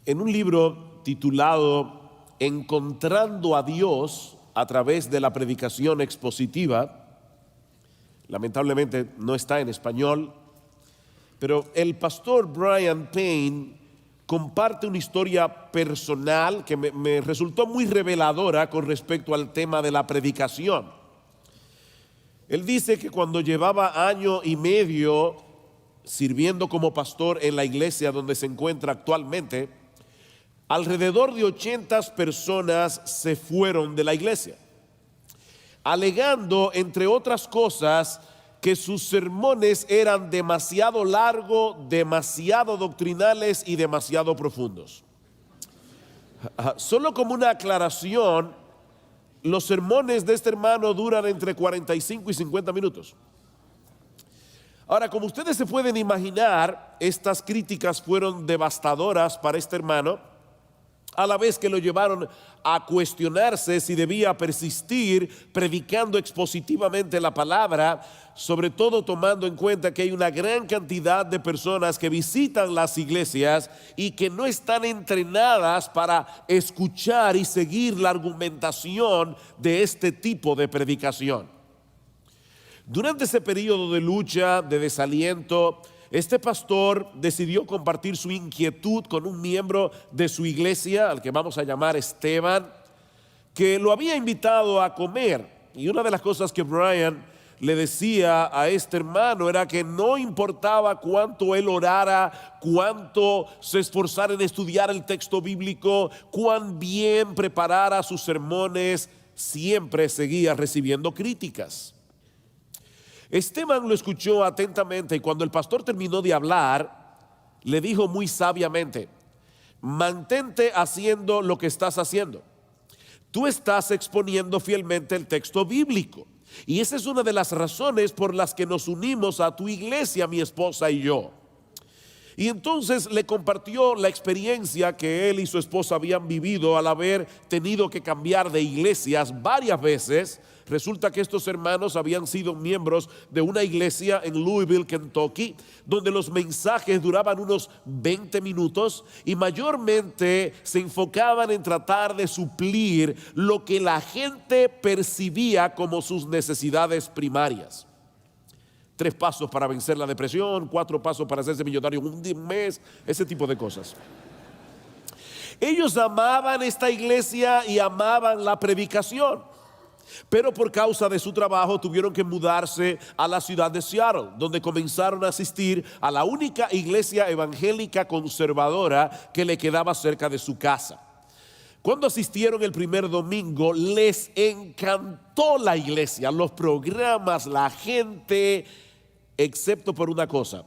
En un libro titulado Encontrando a Dios a través de la predicación expositiva, lamentablemente no está en español, pero el pastor Brian Payne comparte una historia personal que me resultó muy reveladora con respecto al tema de la predicación. Él dice que cuando llevaba año y medio sirviendo como pastor en la iglesia donde se encuentra actualmente, alrededor de 80 personas se fueron de la iglesia, alegando, entre otras cosas, que sus sermones eran demasiado largos, demasiado doctrinales y demasiado profundos. Solo como una aclaración, los sermones de este hermano duran entre 45 y 50 minutos. Ahora, como ustedes se pueden imaginar, estas críticas fueron devastadoras para este hermano, a la vez que lo llevaron a cuestionarse si debía persistir predicando expositivamente la palabra, sobre todo tomando en cuenta que hay una gran cantidad de personas que visitan las iglesias y que no están entrenadas para escuchar y seguir la argumentación de este tipo de predicación. Durante ese periodo de lucha, de desaliento, este pastor decidió compartir su inquietud con un miembro de su iglesia, al que vamos a llamar Esteban, que lo había invitado a comer. Y una de las cosas que Brian le decía a este hermano era que no importaba cuánto él orara, cuánto se esforzara en estudiar el texto bíblico, cuán bien preparara sus sermones, siempre seguía recibiendo críticas. Esteban lo escuchó atentamente y cuando el pastor terminó de hablar, le dijo muy sabiamente: mantente haciendo lo que estás haciendo. Tú estás exponiendo fielmente el texto bíblico. Y esa es una de las razones por las que nos unimos a tu iglesia, mi esposa y yo. Y entonces le compartió la experiencia que él y su esposa habían vivido al haber tenido que cambiar de iglesias varias veces. Resulta que estos hermanos habían sido miembros de una iglesia en Louisville, Kentucky, donde los mensajes duraban unos 20 minutos y mayormente se enfocaban en tratar de suplir lo que la gente percibía como sus necesidades primarias. 3 pasos para vencer la depresión, 4 pasos para hacerse millonario en un mes, ese tipo de cosas. Ellos amaban esta iglesia y amaban la predicación, pero por causa de su trabajo tuvieron que mudarse a la ciudad de Seattle, donde comenzaron a asistir a la única iglesia evangélica conservadora que le quedaba cerca de su casa. Cuando asistieron el primer domingo, les encantó la iglesia, los programas, la gente, excepto por una cosa: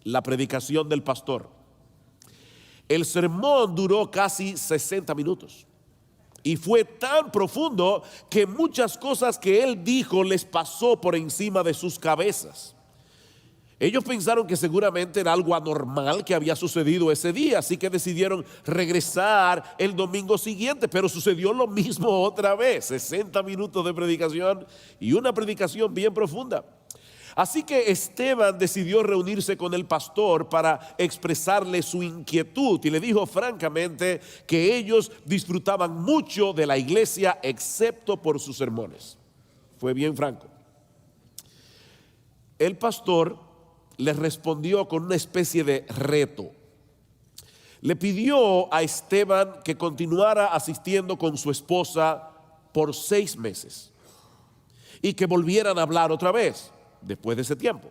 la predicación del pastor. El sermón duró casi 60 minutos y fue tan profundo que muchas cosas que él dijo les pasó por encima de sus cabezas. Ellos pensaron que seguramente era algo anormal que había sucedido ese día, así que decidieron regresar el domingo siguiente, pero sucedió lo mismo otra vez: 60 minutos de predicación y una predicación bien profunda. Así que Esteban decidió reunirse con el pastor para expresarle su inquietud y le dijo francamente que ellos disfrutaban mucho de la iglesia excepto por sus sermones. Fue bien franco. El pastor le respondió con una especie de reto. Le pidió a Esteban que continuara asistiendo con su esposa por 6 meses y que volvieran a hablar otra vez después de ese tiempo.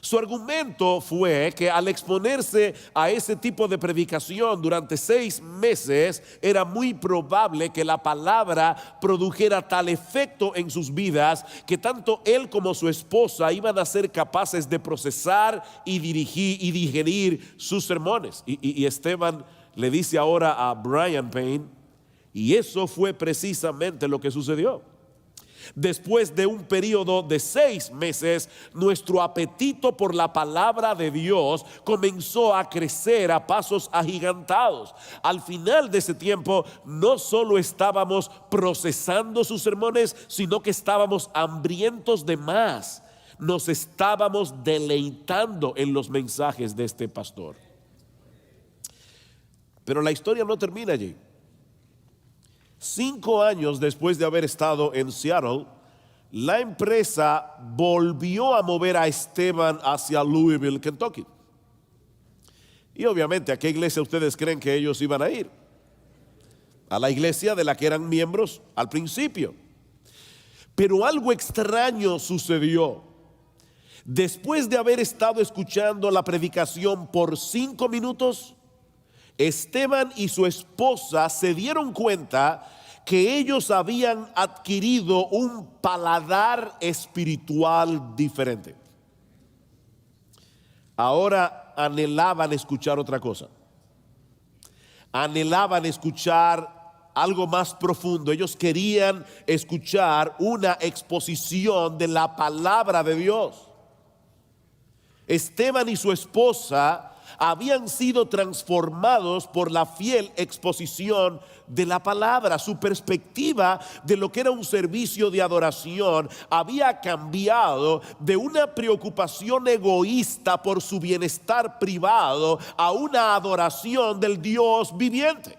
Su argumento fue que al exponerse a ese tipo de predicación durante 6 meses, era muy probable que la palabra produjera tal efecto en sus vidas que tanto él como su esposa iban a ser capaces de procesar y dirigir y digerir sus sermones. Y Esteban le dice ahora a Brian Payne, y eso fue precisamente lo que sucedió. Después de un periodo de 6 meses, nuestro apetito por la palabra de Dios comenzó a crecer a pasos agigantados. Al final de ese tiempo, no solo estábamos procesando sus sermones, sino que estábamos hambrientos de más. Nos estábamos deleitando en los mensajes de este pastor. Pero la historia no termina allí. 5 años después de haber estado en Seattle, la empresa volvió a mover a Esteban hacia Louisville, Kentucky. Y obviamente, ¿a qué iglesia ustedes creen que ellos iban a ir? A la iglesia de la que eran miembros al principio. Pero algo extraño sucedió. Después de haber estado escuchando la predicación por 5 minutos, Esteban y su esposa se dieron cuenta que ellos habían adquirido un paladar espiritual diferente. Ahora anhelaban escuchar otra cosa. Anhelaban escuchar algo más profundo. Ellos querían escuchar una exposición de la palabra de Dios. Esteban y su esposa habían sido transformados por la fiel exposición de la palabra. Su perspectiva de lo que era un servicio de adoración había cambiado de una preocupación egoísta por su bienestar privado a una adoración del Dios viviente.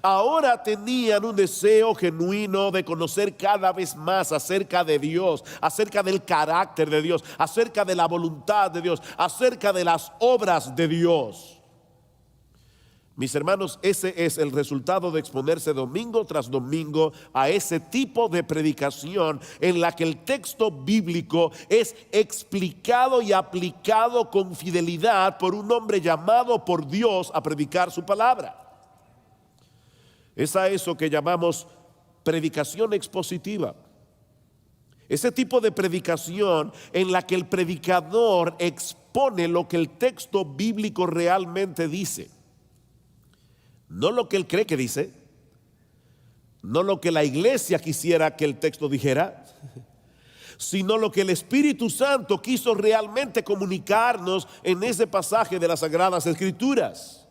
Ahora tenían un deseo genuino de conocer cada vez más acerca de Dios, acerca del carácter de Dios, acerca de la voluntad de Dios, acerca de las obras de Dios. Mis hermanos, ese es el resultado de exponerse domingo tras domingo a ese tipo de predicación en la que el texto bíblico es explicado y aplicado con fidelidad por un hombre llamado por Dios a predicar su palabra. Es a eso que llamamos predicación expositiva. Ese tipo de predicación en la que el predicador expone lo que el texto bíblico realmente dice. No lo que él cree que dice, no lo que la iglesia quisiera que el texto dijera, sino lo que el Espíritu Santo quiso realmente comunicarnos en ese pasaje de las Sagradas Escrituras.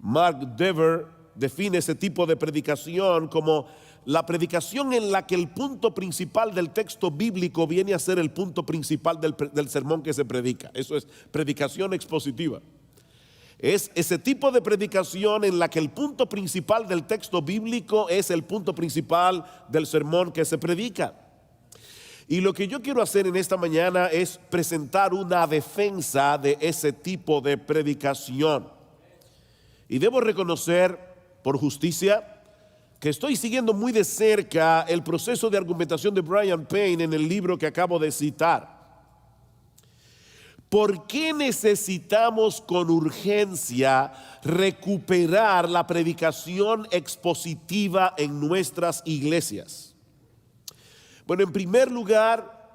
Mark Dever define ese tipo de predicación como la predicación en la que el punto principal del texto bíblico viene a ser el punto principal del sermón que se predica. Eso es predicación expositiva. Es ese tipo de predicación en la que el punto principal del texto bíblico es el punto principal del sermón que se predica. Y lo que yo quiero hacer en esta mañana es presentar una defensa de ese tipo de predicación. Y debo reconocer, por justicia, que estoy siguiendo muy de cerca el proceso de argumentación de Brian Payne en el libro que acabo de citar. ¿Por qué necesitamos con urgencia recuperar la predicación expositiva en nuestras iglesias? Bueno, en primer lugar,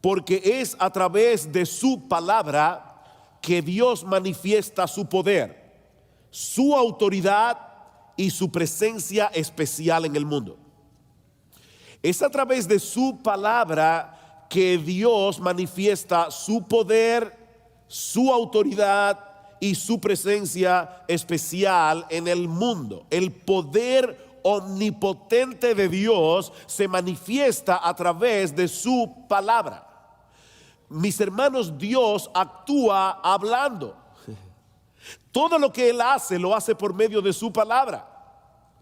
porque es a través de su palabra que Dios manifiesta su poder, su autoridad y su presencia especial en el mundo. Es a través de su palabra que Dios manifiesta su poder, su autoridad y su presencia especial en el mundo. El poder omnipotente de Dios se manifiesta a través de su palabra. Mis hermanos, Dios actúa hablando. Todo lo que Él hace, lo hace por medio de su palabra.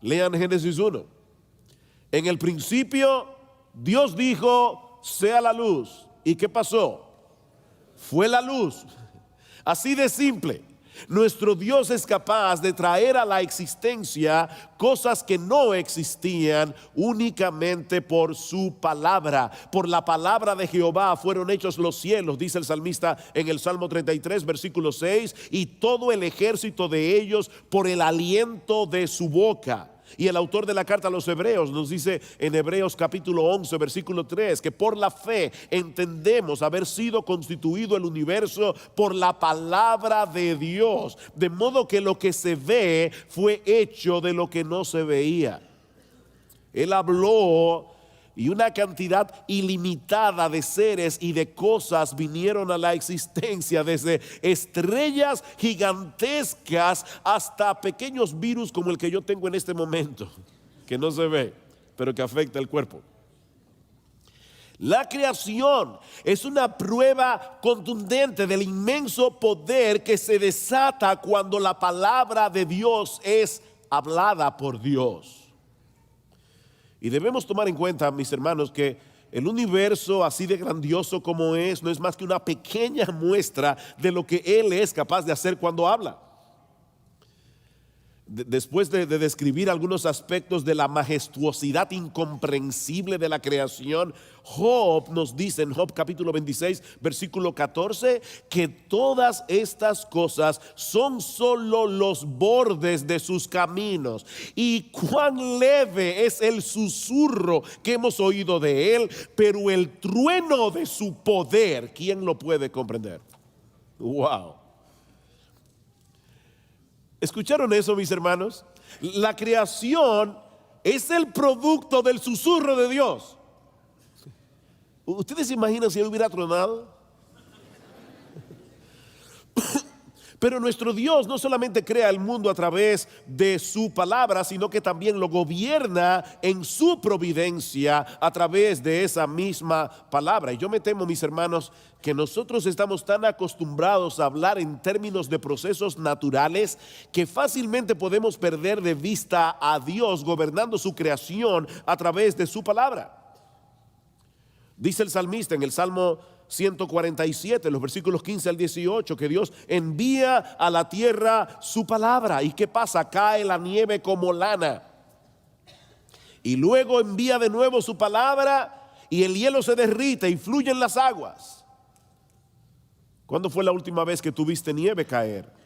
Lean Génesis 1. En el principio, Dios dijo, sea la luz. ¿Y qué pasó? Fue la luz. Así de simple. Nuestro Dios es capaz de traer a la existencia cosas que no existían únicamente por su palabra. Por la palabra de Jehová fueron hechos los cielos, dice el salmista en el Salmo 33, versículo 6, y todo el ejército de ellos por el aliento de su boca. Y el autor de la carta a los Hebreos nos dice en Hebreos capítulo 11 versículo 3 que por la fe entendemos haber sido constituido el universo por la palabra de Dios, de modo que lo que se ve fue hecho de lo que no se veía. Él habló y una cantidad ilimitada de seres y de cosas vinieron a la existencia, desde estrellas gigantescas hasta pequeños virus como el que yo tengo en este momento, que no se ve, pero que afecta el cuerpo. La creación es una prueba contundente del inmenso poder que se desata cuando la palabra de Dios es hablada por Dios. Y debemos tomar en cuenta, mis hermanos, que el universo así de grandioso como es, no es más que una pequeña muestra de lo que Él es capaz de hacer cuando habla. Después de describir algunos aspectos de la majestuosidad incomprensible de la creación, Job nos dice en Job capítulo 26, versículo 14, que todas estas cosas son solo los bordes de sus caminos, y cuán leve es el susurro que hemos oído de él, pero el trueno de su poder, ¿quién lo puede comprender? Wow. ¿Escucharon eso, mis hermanos? La creación es el producto del susurro de Dios. ¿Ustedes se imaginan si él hubiera tronado? Pero nuestro Dios no solamente crea el mundo a través de su palabra, sino que también lo gobierna en su providencia a través de esa misma palabra. Y yo me temo, mis hermanos, que nosotros estamos tan acostumbrados a hablar en términos de procesos naturales que fácilmente podemos perder de vista a Dios gobernando su creación a través de su palabra. Dice el salmista en el Salmo 147, los versículos 15 al 18, que Dios envía a la tierra su palabra. ¿Y qué pasa? Cae la nieve como lana. Y luego envía de nuevo su palabra y el hielo se derrite y fluyen las aguas. ¿Cuándo fue la última vez que tuviste nieve caer?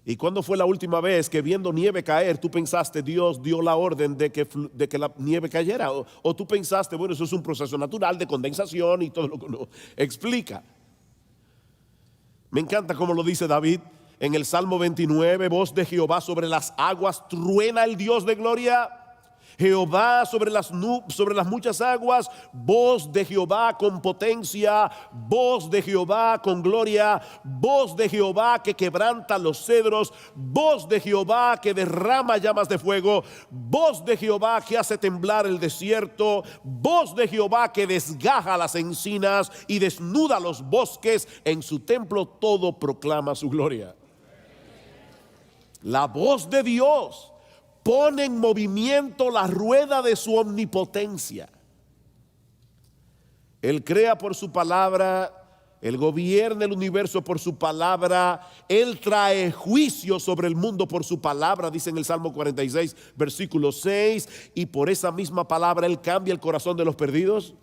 ¿Y cuándo fue la última vez que viendo nieve caer tú pensaste Dios dio la orden de que la nieve cayera? O tú pensaste, bueno, eso es un proceso natural de condensación y todo lo que uno explica. Me encanta como lo dice David en el Salmo 29, voz de Jehová sobre las aguas, truena el Dios de gloria. Jehová sobre las muchas aguas, voz de Jehová con potencia, voz de Jehová con gloria, voz de Jehová que quebranta los cedros, voz de Jehová que derrama llamas de fuego, voz de Jehová que hace temblar el desierto, voz de Jehová que desgaja las encinas y desnuda los bosques, en su templo todo proclama su gloria. La voz de Dios pone en movimiento la rueda de su omnipotencia. Él crea por su palabra, Él gobierna el universo por su palabra, Él trae juicio sobre el mundo por su palabra, dice en el Salmo 46, versículo 6, y por esa misma palabra Él cambia el corazón de los perdidos.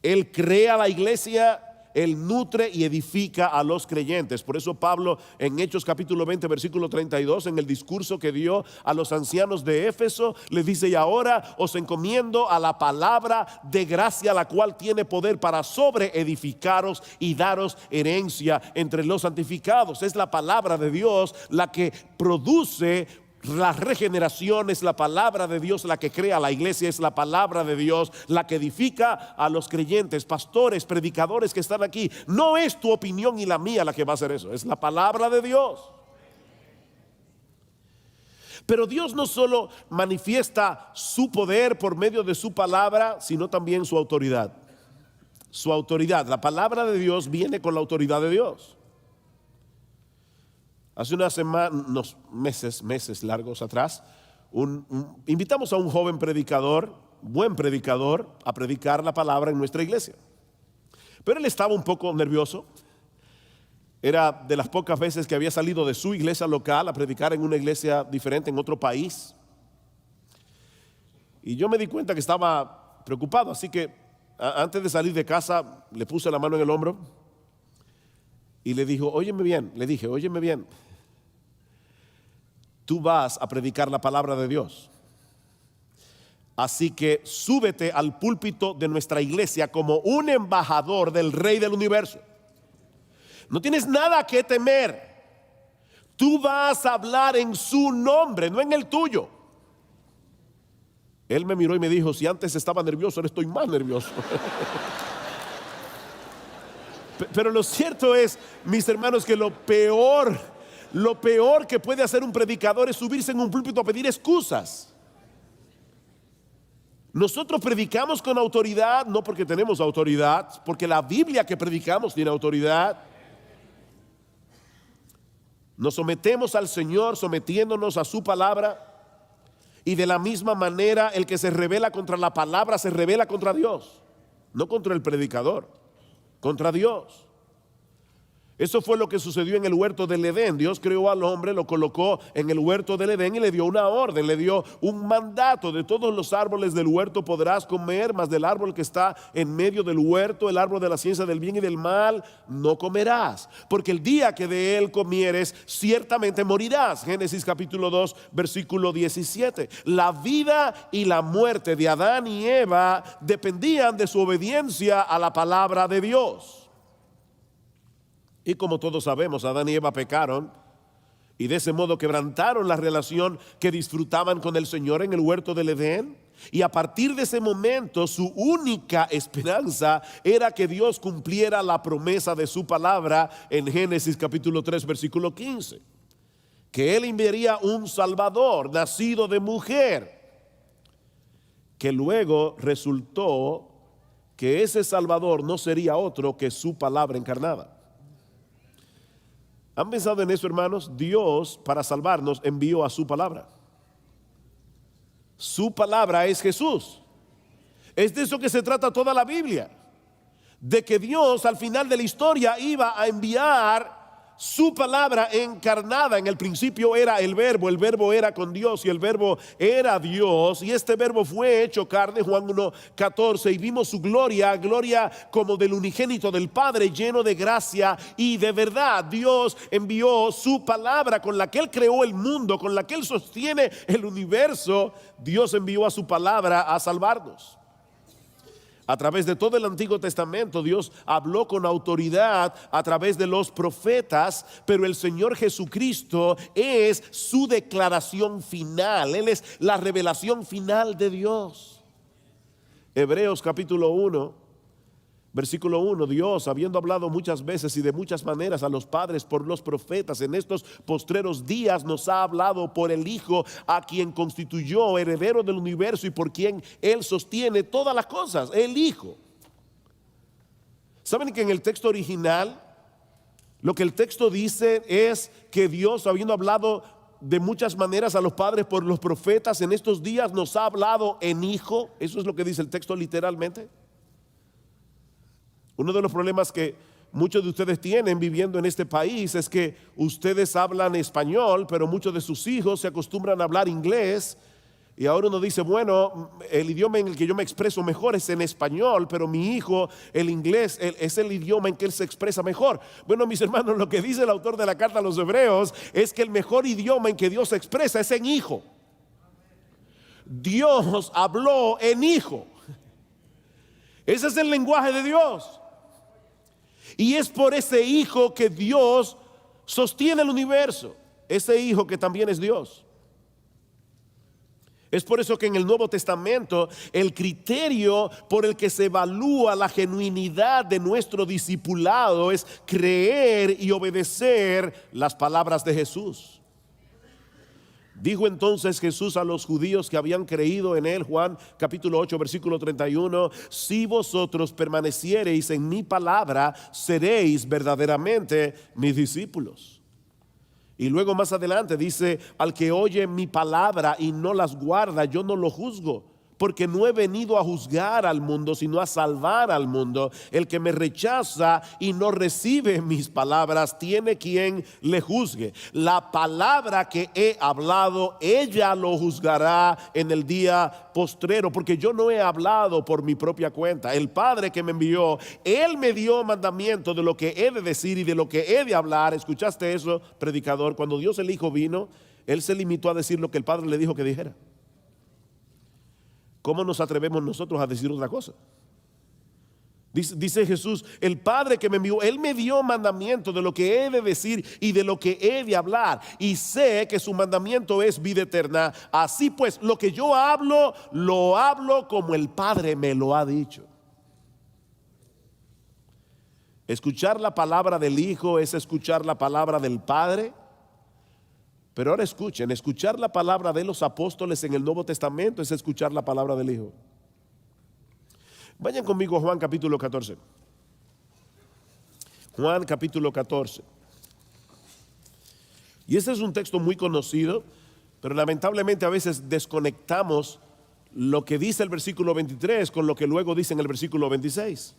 Él crea la iglesia, Él nutre y edifica a los creyentes. Por eso Pablo en Hechos capítulo 20 versículo 32, en el discurso que dio a los ancianos de Éfeso, les dice: y ahora os encomiendo a la palabra de gracia, la cual tiene poder para sobreedificaros y daros herencia entre los santificados. Es la palabra de Dios la que produce la regeneración, es la palabra de Dios la que crea la iglesia, es la palabra de Dios la que edifica a los creyentes. Pastores, predicadores que están aquí, no es tu opinión y la mía la que va a hacer eso, es la palabra de Dios. Pero Dios no solo manifiesta su poder por medio de su palabra, sino también su autoridad. Su autoridad, la palabra de Dios viene con la autoridad de Dios. Hace unas semanas, meses largos atrás, invitamos a un joven predicador, buen predicador, a predicar la palabra en nuestra iglesia. Pero él estaba un poco nervioso. Era de las pocas veces que había salido de su iglesia local a predicar en una iglesia diferente en otro país. Y yo me di cuenta que estaba preocupado, así que antes de salir de casa le puse la mano en el hombro y le dije, óyeme bien. Tú vas a predicar la palabra de Dios. Así que súbete al púlpito de nuestra iglesia como un embajador del Rey del universo. No tienes nada que temer. Tú vas a hablar en su nombre, no en el tuyo. Él me miró y me dijo, si antes estaba nervioso, ahora estoy más nervioso. Pero lo cierto es, mis hermanos, que lo peor que puede hacer un predicador es subirse en un púlpito a pedir excusas. Nosotros predicamos con autoridad, no porque tenemos autoridad, porque la Biblia que predicamos tiene autoridad. Nos sometemos al Señor sometiéndonos a su palabra, y de la misma manera el que se rebela contra la palabra se rebela contra Dios, no contra el predicador, contra Dios. Eso fue lo que sucedió en el huerto del Edén. Dios creó al hombre, lo colocó en el huerto del Edén y le dio una orden, le dio un mandato: de todos los árboles del huerto podrás comer, mas del árbol que está en medio del huerto, el árbol de la ciencia del bien y del mal, no comerás, porque el día que de él comieres, ciertamente morirás. Génesis capítulo 2, versículo 17. La vida y la muerte de Adán y Eva dependían de su obediencia a la palabra de Dios. Y como todos sabemos, Adán y Eva pecaron y de ese modo quebrantaron la relación que disfrutaban con el Señor en el huerto del Edén. Y a partir de ese momento su única esperanza era que Dios cumpliera la promesa de su palabra en Génesis capítulo 3 versículo 15, que Él enviaría un Salvador nacido de mujer, que luego resultó que ese Salvador no sería otro que su palabra encarnada. ¿Han pensado en eso, hermanos? Dios, para salvarnos, envió a su palabra. Su palabra es Jesús. Es de eso que se trata toda la Biblia, de que Dios al final de la historia iba a enviar su palabra encarnada. En el principio era el verbo era con Dios y el verbo era Dios, y este verbo fue hecho carne, Juan 1:14, y vimos su gloria, gloria como del unigénito del Padre, lleno de gracia y de verdad. Dios envió su palabra con la que Él creó el mundo, con la que Él sostiene el universo. Dios envió a su palabra a salvarnos. A través de todo el Antiguo Testamento Dios habló con autoridad a través de los profetas, pero el Señor Jesucristo es su declaración final. Él es la revelación final de Dios. Hebreos capítulo 1 versículo 1: Dios, habiendo hablado muchas veces y de muchas maneras a los padres por los profetas, en estos postreros días nos ha hablado por el Hijo, a quien constituyó heredero del universo y por quien Él sostiene todas las cosas, el Hijo. ¿Saben que en el texto original lo que el texto dice es que Dios, habiendo hablado de muchas maneras a los padres por los profetas, en estos días nos ha hablado en Hijo? Eso es lo que dice el texto literalmente. Uno de los problemas que muchos de ustedes tienen viviendo en este país es que ustedes hablan español, pero muchos de sus hijos se acostumbran a hablar inglés. Y ahora uno dice, bueno, el idioma en el que yo me expreso mejor es en español, pero mi hijo, el inglés, es el idioma en que él se expresa mejor. Bueno, mis hermanos, lo que dice el autor de la carta a los Hebreos es que el mejor idioma en que Dios se expresa es en Hijo. Dios habló en Hijo. Ese es el lenguaje de Dios. Y es por ese Hijo que Dios sostiene el universo, ese Hijo que también es Dios. Es por eso que en el Nuevo Testamento el criterio por el que se evalúa la genuinidad de nuestro discipulado es creer y obedecer las palabras de Jesús. Dijo entonces Jesús a los judíos que habían creído en él, Juan capítulo 8 versículo 31: si vosotros permaneciereis en mi palabra, seréis verdaderamente mis discípulos. Y luego más adelante dice: al que oye mi palabra y no las guarda, yo no lo juzgo, porque no he venido a juzgar al mundo, sino a salvar al mundo. El que me rechaza y no recibe mis palabras, tiene quien le juzgue. La palabra que he hablado, ella lo juzgará en el día postrero, porque yo no he hablado por mi propia cuenta. El Padre que me envió, Él me dio mandamiento de lo que he de decir y de lo que he de hablar. ¿Escuchaste eso, predicador? Cuando Dios el Hijo vino, Él se limitó a decir lo que el Padre le dijo que dijera. ¿Cómo nos atrevemos nosotros a decir otra cosa? Dice Jesús: el Padre que me envió, Él me dio mandamiento de lo que he de decir y de lo que he de hablar, y sé que su mandamiento es vida eterna. Así pues, lo que yo hablo, lo hablo como el Padre me lo ha dicho. Escuchar la palabra del Hijo es escuchar la palabra del Padre. Pero ahora escuchen, escuchar la palabra de los apóstoles en el Nuevo Testamento es escuchar la palabra del Hijo. Vayan conmigo a Juan capítulo 14. Juan capítulo 14. Y este es un texto muy conocido, pero lamentablemente a veces desconectamos lo que dice el versículo 23 con lo que luego dice en el versículo 26.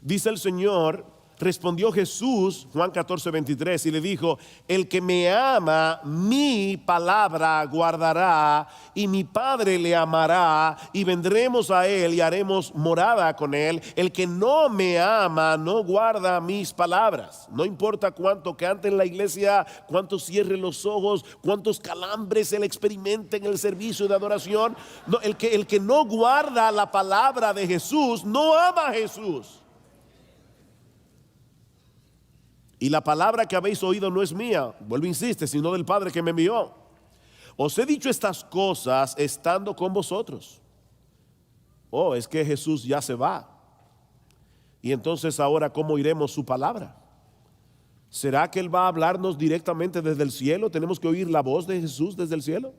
Dice el Señor: respondió Jesús, Juan 14, 23, y le dijo: el que me ama, mi palabra guardará, y mi Padre le amará, y vendremos a él y haremos morada con él. El que no me ama no guarda mis palabras. No importa cuánto cante en la iglesia, cuánto cierre los ojos, cuántos calambres él experimente en el servicio de adoración. No, el que no guarda la palabra de Jesús no ama a Jesús. Y la palabra que habéis oído no es mía, vuelvo, insiste, sino del Padre que me envió. Os he dicho estas cosas estando con vosotros. Oh, es que Jesús ya se va. Y entonces ahora, ¿cómo iremos su palabra? ¿Será que Él va a hablarnos directamente desde el cielo? ¿Tenemos que oír la voz de Jesús desde el cielo?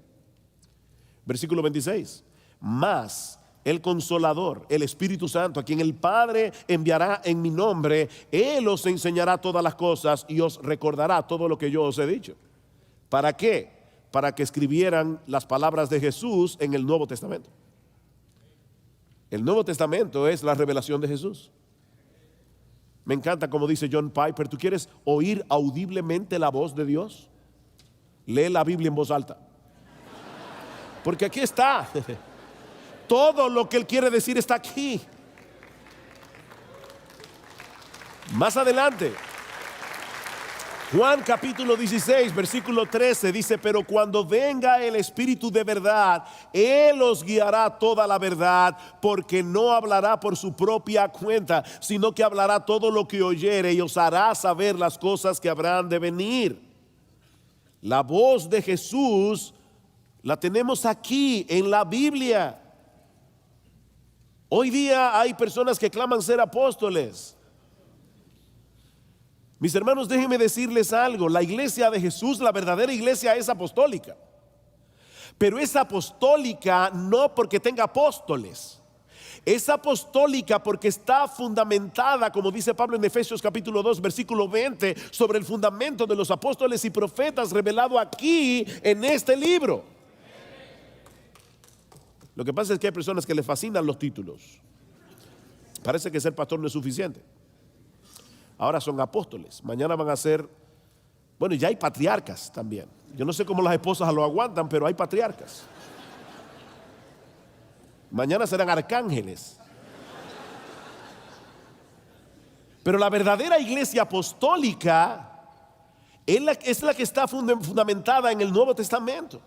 Versículo 26. Mas el Consolador, el Espíritu Santo, a quien el Padre enviará en mi nombre, Él os enseñará todas las cosas y os recordará todo lo que yo os he dicho. ¿Para qué? Para que escribieran las palabras de Jesús en el Nuevo Testamento. El Nuevo Testamento es la revelación de Jesús. Me encanta como dice John Piper: ¿tú quieres oír audiblemente la voz de Dios? Lee la Biblia en voz alta. Porque aquí está. Todo lo que Él quiere decir está aquí. Más adelante, Juan capítulo 16, versículo 13 dice: pero cuando venga el Espíritu de verdad, Él os guiará toda la verdad, porque no hablará por su propia cuenta, sino que hablará todo lo que oyere y os hará saber las cosas que habrán de venir. La voz de Jesús la tenemos aquí en la Biblia. Hoy día hay personas que claman ser apóstoles. Mis hermanos, déjenme decirles algo: la iglesia de Jesús, la verdadera iglesia, es apostólica. Pero es apostólica no porque tenga apóstoles. Es apostólica porque está fundamentada, como dice Pablo en Efesios capítulo 2, versículo 20, sobre el fundamento de los apóstoles y profetas revelado aquí en este libro. Lo que pasa es que hay personas que les fascinan los títulos. Parece que ser pastor no es suficiente. Ahora son apóstoles. Mañana van a ser, bueno, ya hay patriarcas también. Yo no sé cómo las esposas lo aguantan, pero hay patriarcas. Mañana serán arcángeles. Pero la verdadera iglesia apostólica es la que está fundamentada en el Nuevo Testamento.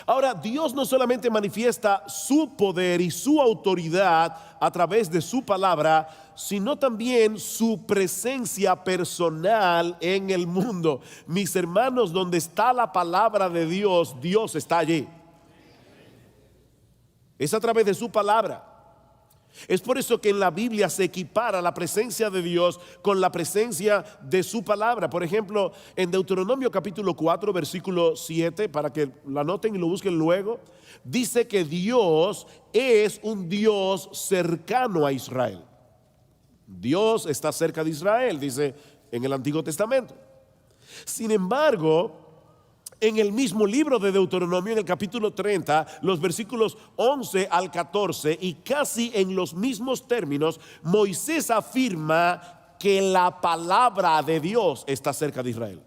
Ahora, Dios no solamente manifiesta su poder y su autoridad a través de su palabra, sino también su presencia personal en el mundo. Mis hermanos, donde está la palabra de Dios, Dios está allí. Es a través de su palabra. Es por eso que en la Biblia se equipara la presencia de Dios con la presencia de su palabra. Por ejemplo, en Deuteronomio capítulo 4, versículo 7, para que lo anoten y lo busquen luego, dice que Dios es un Dios cercano a Israel. Dios está cerca de Israel, dice en el Antiguo Testamento. Sin embargo, en el mismo libro de Deuteronomio, en el capítulo 30, los versículos 11 al 14, y casi en los mismos términos, Moisés afirma que la palabra de Dios está cerca de Israel.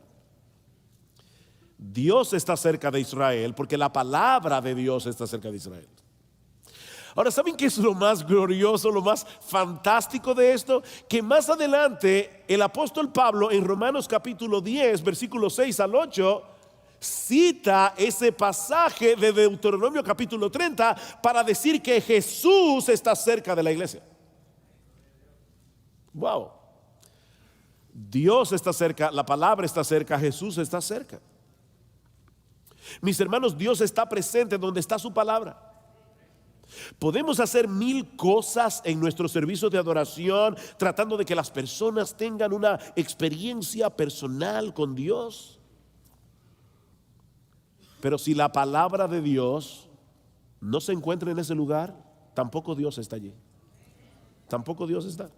Dios está cerca de Israel porque la palabra de Dios está cerca de Israel. Ahora, ¿saben qué es lo más glorioso, lo más fantástico de esto? Que más adelante el apóstol Pablo en Romanos capítulo 10, versículos 6 al 8, cita ese pasaje de Deuteronomio capítulo 30 para decir que Jesús está cerca de la iglesia. Wow. Dios está cerca, la palabra está cerca, Jesús está cerca. Mis hermanos, Dios está presente donde está su palabra. Podemos hacer mil cosas en nuestro servicio de adoración tratando de que las personas tengan una experiencia personal con Dios. Pero si la palabra de Dios no se encuentra en ese lugar, tampoco Dios está allí. tampoco Dios está.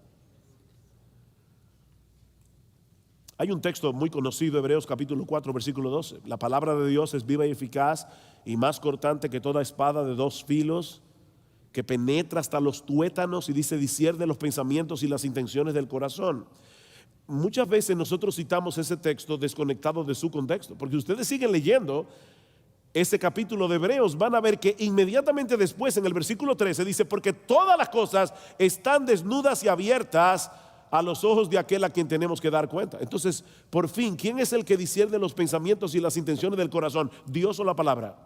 Hay un texto muy conocido, Hebreos capítulo 4, versículo 12. La palabra de Dios es viva y eficaz y más cortante que toda espada de dos filos, que penetra hasta los tuétanos y dice discierne los pensamientos y las intenciones del corazón. Muchas veces nosotros citamos ese texto desconectado de su contexto, porque ustedes siguen leyendo ese capítulo de Hebreos, van a ver que inmediatamente después en el versículo 13 dice, porque todas las cosas están desnudas y abiertas a los ojos de aquel a quien tenemos que dar cuenta. Entonces, por fin, ¿quién es el que discierne los pensamientos y las intenciones del corazón? ¿Dios o la palabra?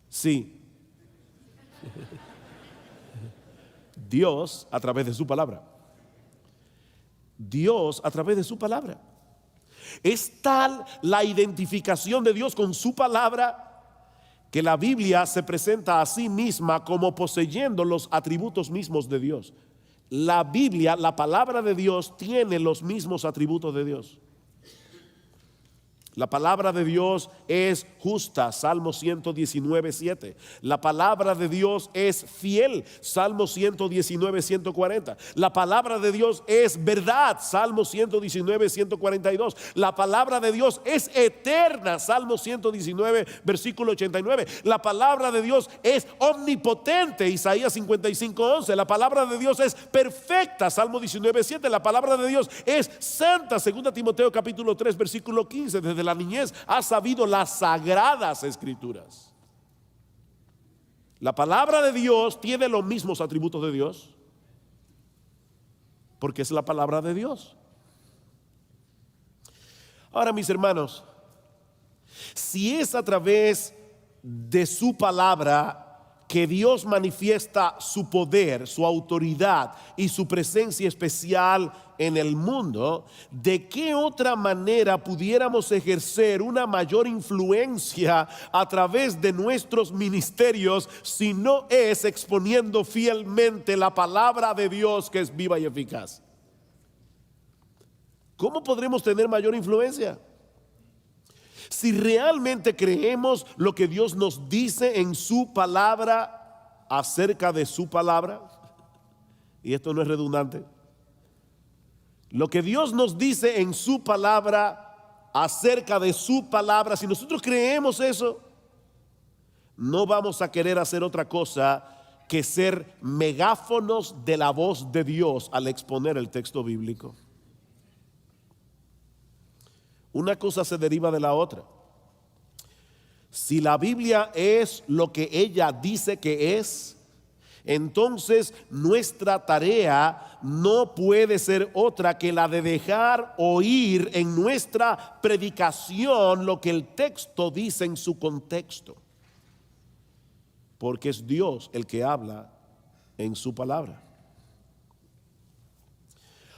Sí. Dios a través de su palabra. Dios a través de su palabra. Es tal la identificación de Dios con su palabra que la Biblia se presenta a sí misma como poseyendo los atributos mismos de Dios. La Biblia, la palabra de Dios, tiene los mismos atributos de Dios. La palabra de Dios es justa, Salmo 119, 7. La palabra de Dios es fiel, Salmo 119, 140. La palabra de Dios es verdad, Salmo 119, 142. La palabra de Dios es eterna, Salmo 119, versículo 89. La palabra de Dios es omnipotente, Isaías 55, 11. La palabra de Dios es perfecta, Salmo 19, 7. La palabra de Dios es santa, 2 Timoteo capítulo 3, versículo 15. Desde la niñez has sabido las sagradas escrituras. La palabra de Dios tiene los mismos atributos de Dios, porque es la palabra de Dios. Ahora, mis hermanos, si es a través de su palabra que Dios manifiesta su poder, su autoridad y su presencia especial en el mundo, ¿de qué otra manera pudiéramos ejercer una mayor influencia a través de nuestros ministerios si no es exponiendo fielmente la palabra de Dios que es viva y eficaz? ¿Cómo podremos tener mayor influencia? Si realmente creemos lo que Dios nos dice en su palabra acerca de su palabra, y esto no es redundante, lo que Dios nos dice en su palabra acerca de su palabra, si nosotros creemos eso, no vamos a querer hacer otra cosa que ser megáfonos de la voz de Dios al exponer el texto bíblico. Una cosa se deriva de la otra. Si la Biblia es lo que ella dice que es, entonces nuestra tarea no puede ser otra que la de dejar oír en nuestra predicación lo que el texto dice en su contexto, porque es Dios el que habla en su palabra.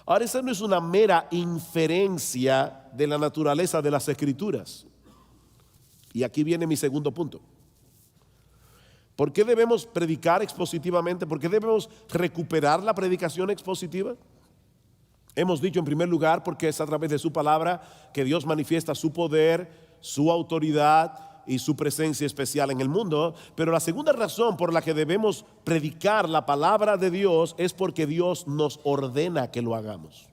Ahora, esa no es una mera inferencia de la naturaleza de las Escrituras. Y aquí viene mi segundo punto. ¿Por qué debemos predicar expositivamente? ¿Por qué debemos recuperar la predicación expositiva? Hemos dicho en primer lugar porque es a través de su palabra que Dios manifiesta su poder, su autoridad y su presencia especial en el mundo. Pero la segunda razón por la que debemos predicar la palabra de Dios es porque Dios nos ordena que lo hagamos.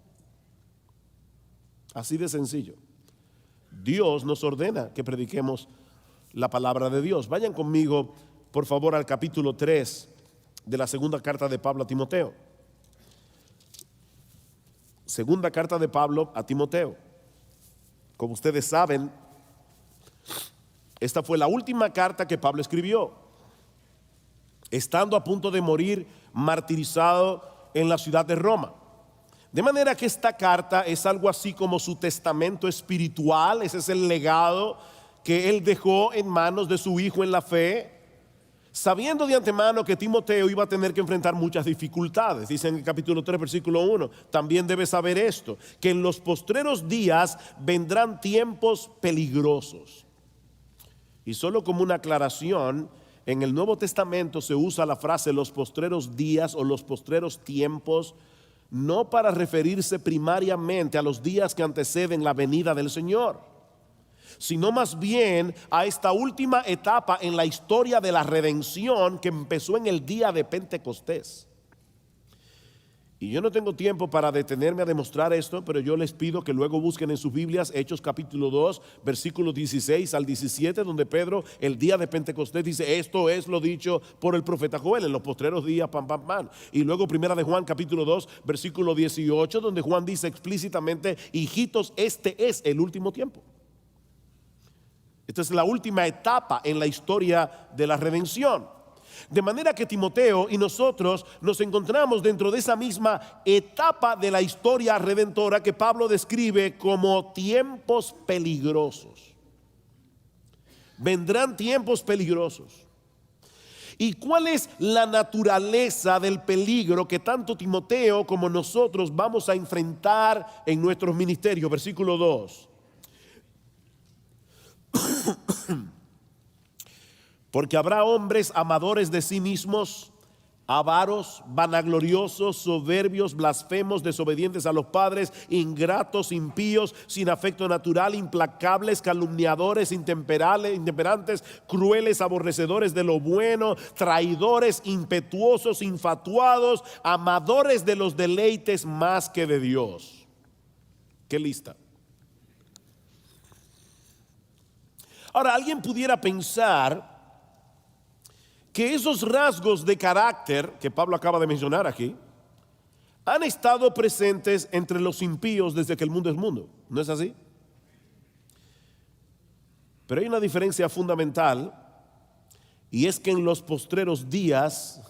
Así de sencillo. Dios nos ordena que prediquemos la palabra de Dios. Vayan conmigo, por favor, al capítulo 3 de la segunda carta de Pablo a Timoteo. Segunda carta de Pablo a Timoteo. Como ustedes saben, esta fue la última carta que Pablo escribió, estando a punto de morir martirizado en la ciudad de Roma. De manera que esta carta es algo así como su testamento espiritual. Ese es el legado que él dejó en manos de su hijo en la fe, sabiendo de antemano que Timoteo iba a tener que enfrentar muchas dificultades. Dice en el capítulo 3, versículo 1, también debes saber esto, que en los postreros días vendrán tiempos peligrosos. Y solo como una aclaración, en el Nuevo Testamento se usa la frase los postreros días o los postreros tiempos, no para referirse primariamente a los días que anteceden la venida del Señor, sino más bien a esta última etapa en la historia de la redención que empezó en el día de Pentecostés. Y yo no tengo tiempo para detenerme a demostrar esto, pero yo les pido que luego busquen en sus Biblias Hechos capítulo 2, versículos 16 al 17, donde Pedro el día de Pentecostés dice: esto es lo dicho por el profeta Joel en los postreros días, pam, pam, pam. Y luego primera de Juan capítulo 2, versículo 18, donde Juan dice explícitamente: hijitos, este es el último tiempo. Esta es la última etapa en la historia de la redención. De manera que Timoteo y nosotros nos encontramos dentro de esa misma etapa de la historia redentora que Pablo describe como tiempos peligrosos. Vendrán tiempos peligrosos. ¿Y cuál es la naturaleza del peligro que tanto Timoteo como nosotros vamos a enfrentar en nuestros ministerios? Versículo 2. Porque habrá hombres amadores de sí mismos, avaros, vanagloriosos, soberbios, blasfemos, desobedientes a los padres, ingratos, impíos, sin afecto natural, implacables, calumniadores, intemperantes, crueles, aborrecedores de lo bueno, traidores, impetuosos, infatuados, amadores de los deleites más que de Dios. ¿Qué lista? Ahora, alguien pudiera pensar que esos rasgos de carácter que Pablo acaba de mencionar aquí han estado presentes entre los impíos desde que el mundo es mundo. ¿No es así? Pero hay una diferencia fundamental, y es que en los postreros días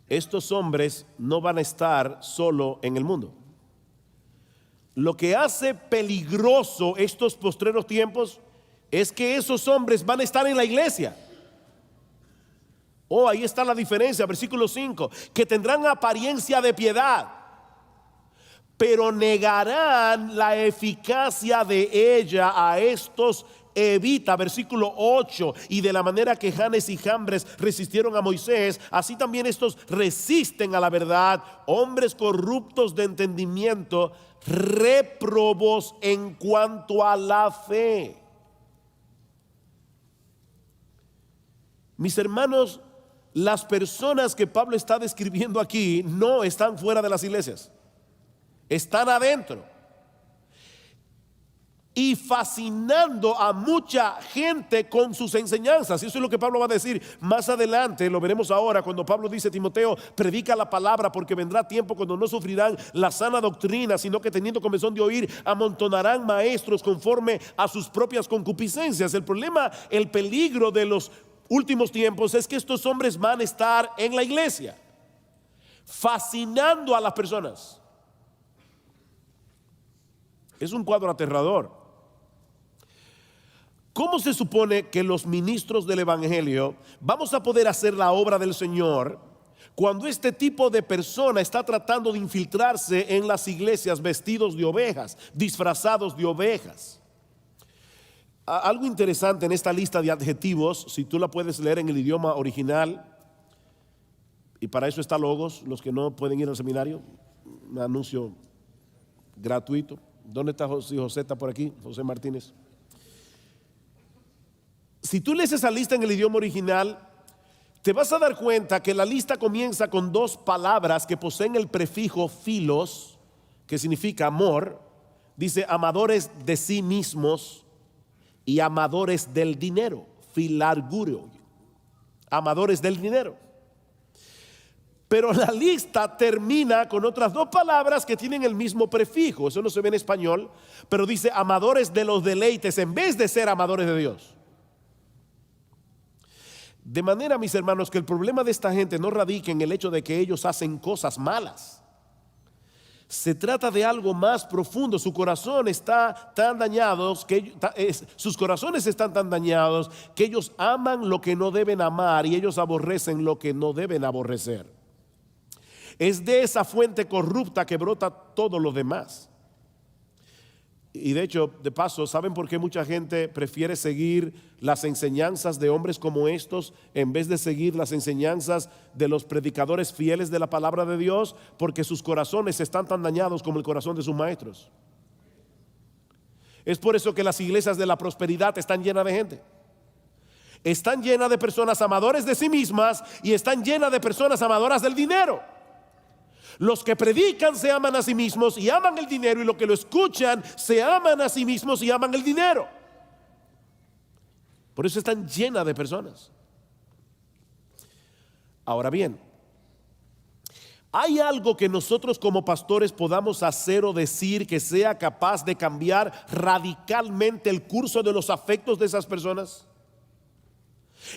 estos hombres no van a estar solo en el mundo. Lo que hace peligroso estos postreros tiempos es que esos hombres van a estar en la iglesia. Oh, ahí está la diferencia, versículo 5, que tendrán apariencia de piedad, pero negarán la eficacia de ella. A estos evita, versículo 8, y de la manera que Janes y Jambres resistieron a Moisés, así también estos resisten a la verdad, hombres corruptos de entendimiento, réprobos en cuanto a la fe. Mis hermanos, las personas que Pablo está describiendo aquí no están fuera de las iglesias, están adentro y fascinando a mucha gente con sus enseñanzas. Y eso es lo que Pablo va a decir más adelante. Lo veremos ahora cuando Pablo dice: Timoteo, predica la palabra, porque vendrá tiempo cuando no sufrirán la sana doctrina, sino que teniendo comezón de oír, amontonarán maestros conforme a sus propias concupiscencias. El problema, el peligro de los últimos tiempos es que estos hombres van a estar en la iglesia fascinando a las personas. Es un cuadro aterrador. ¿Cómo se supone que los ministros del evangelio vamos a poder hacer la obra del Señor cuando este tipo de persona está tratando de infiltrarse en las iglesias vestidos de ovejas, disfrazados de ovejas? Algo interesante en esta lista de adjetivos, si tú la puedes leer en el idioma original, y para eso está Logos, los que no pueden ir al seminario, un anuncio gratuito. ¿Dónde está José? José está por aquí, José Martínez. Si tú lees esa lista en el idioma original, te vas a dar cuenta que la lista comienza con dos palabras que poseen el prefijo philos, que significa amor. Dice amadores de sí mismos y amadores del dinero, filargurio, amadores del dinero. Pero la lista termina con otras dos palabras que tienen el mismo prefijo. Eso no se ve en español, pero dice amadores de los deleites en vez de ser amadores de Dios. De manera, mis hermanos, que el problema de esta gente no radica en el hecho de que ellos hacen cosas malas. Se trata de algo más profundo. Su corazón está tan dañado sus corazones están tan dañados que ellos aman lo que no deben amar y ellos aborrecen lo que no deben aborrecer. Es de esa fuente corrupta que brota todo lo demás. Y de hecho, de paso, ¿saben por qué mucha gente prefiere seguir las enseñanzas de hombres como estos en vez de seguir las enseñanzas de los predicadores fieles de la palabra de Dios? Porque sus corazones están tan dañados como el corazón de sus maestros. Es por eso que las iglesias de la prosperidad están llenas de gente. Están llenas de personas amadores de sí mismas y están llenas de personas amadoras del dinero. Los que predican se aman a sí mismos y aman el dinero, y los que lo escuchan se aman a sí mismos y aman el dinero. Por eso están llenas de personas. Ahora bien, ¿hay algo que nosotros como pastores podamos hacer o decir que sea capaz de cambiar radicalmente el curso de los afectos de esas personas?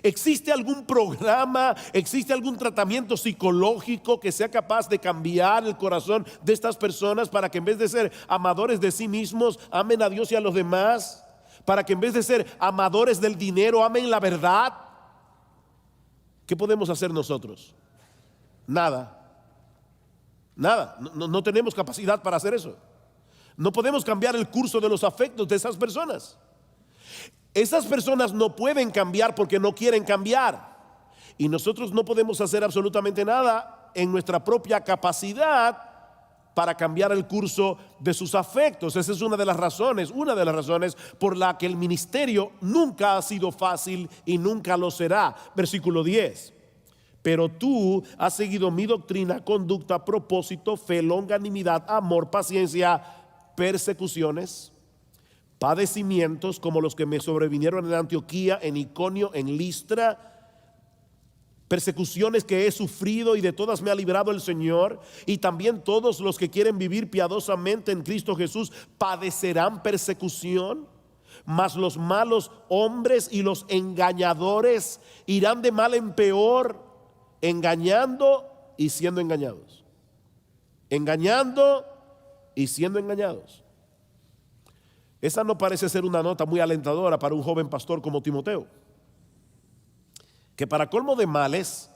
¿Existe algún programa, existe algún tratamiento psicológico que sea capaz de cambiar el corazón de estas personas para que en vez de ser amadores de sí mismos, amen a Dios y a los demás? Para que en vez de ser amadores del dinero, amen la verdad. ¿Qué podemos hacer nosotros? Nada. Nada. No tenemos capacidad para hacer eso. No podemos cambiar el curso de los afectos de esas personas. Esas personas no pueden cambiar porque no quieren cambiar. Y nosotros no podemos hacer absolutamente nada en nuestra propia capacidad para cambiar el curso de sus afectos. Esa es una de las razones por la que el ministerio nunca ha sido fácil y nunca lo será. Versículo 10. Pero tú has seguido mi doctrina, conducta, propósito, fe, longanimidad, amor, paciencia, persecuciones, padecimientos como los que me sobrevinieron en Antioquía, en Iconio, en Listra, persecuciones que he sufrido y de todas me ha librado el Señor. Y también todos los que quieren vivir piadosamente en Cristo Jesús padecerán persecución. Mas los malos hombres y los engañadores irán de mal en peor, engañando y siendo engañados. Engañando y siendo engañados. Esa no parece ser una nota muy alentadora para un joven pastor como Timoteo, que para colmo de males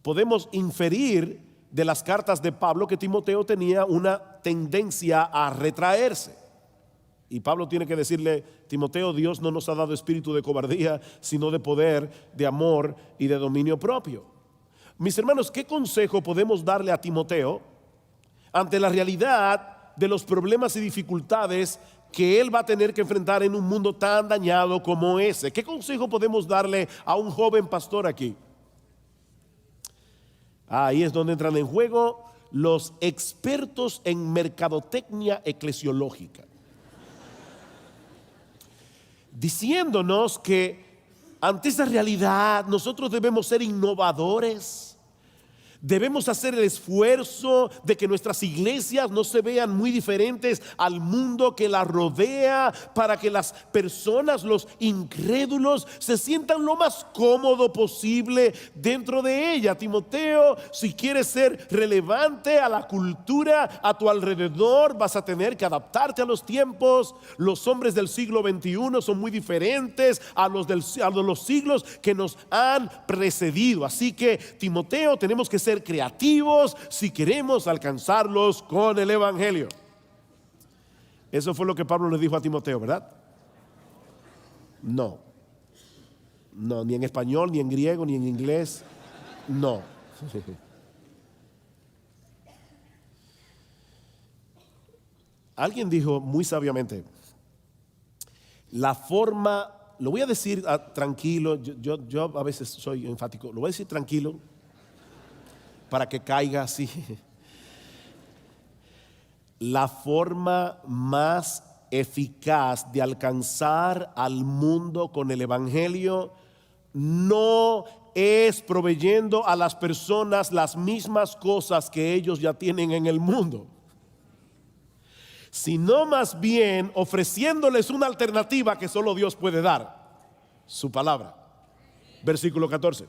podemos inferir de las cartas de Pablo que Timoteo tenía una tendencia a retraerse. Y Pablo tiene que decirle: Timoteo, Dios no nos ha dado espíritu de cobardía, sino de poder, de amor y de dominio propio. Mis hermanos, ¿qué consejo podemos darle a Timoteo ante la realidad de los problemas y dificultades que él va a tener que enfrentar en un mundo tan dañado como ese? ¿Qué consejo podemos darle a un joven pastor aquí? Ahí es donde entran en juego los expertos en mercadotecnia eclesiológica, diciéndonos que ante esa realidad nosotros debemos ser innovadores. Debemos hacer el esfuerzo de que nuestras iglesias no se vean muy diferentes al mundo que la rodea, para que las personas, los incrédulos, se sientan lo más cómodo posible dentro de ella. Timoteo, si quieres ser relevante a la cultura a tu alrededor, vas a tener que adaptarte a los tiempos. Los hombres del siglo XXI son muy diferentes a los siglos que nos han precedido. Así que, Timoteo, tenemos que ser creativos si queremos alcanzarlos con el evangelio. Eso fue lo que Pablo le dijo a Timoteo, ¿verdad? No, ni en español, ni en griego, ni en inglés. No. Alguien dijo muy sabiamente: la forma, lo voy a decir tranquilo, yo a veces soy enfático, lo voy a decir tranquilo para que caiga así. La forma más eficaz de alcanzar al mundo con el evangelio no es proveyendo a las personas las mismas cosas que ellos ya tienen en el mundo, sino más bien ofreciéndoles una alternativa que solo Dios puede dar: su palabra. Versículo 14.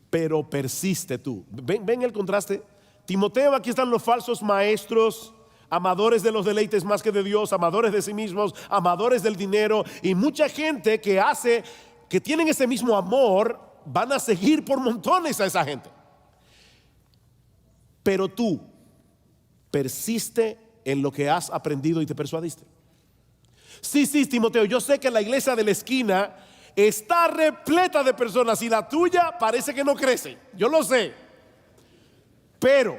Pero persiste tú. ¿Ven el contraste? Timoteo, aquí están los falsos maestros, amadores de los deleites más que de Dios, amadores de sí mismos, amadores del dinero, y mucha gente que tienen ese mismo amor, van a seguir por montones a esa gente. Pero tú persiste en lo que has aprendido y te persuadiste. Sí, Timoteo, yo sé que la iglesia de la esquina está repleta de personas y la tuya parece que no crece, yo lo sé, pero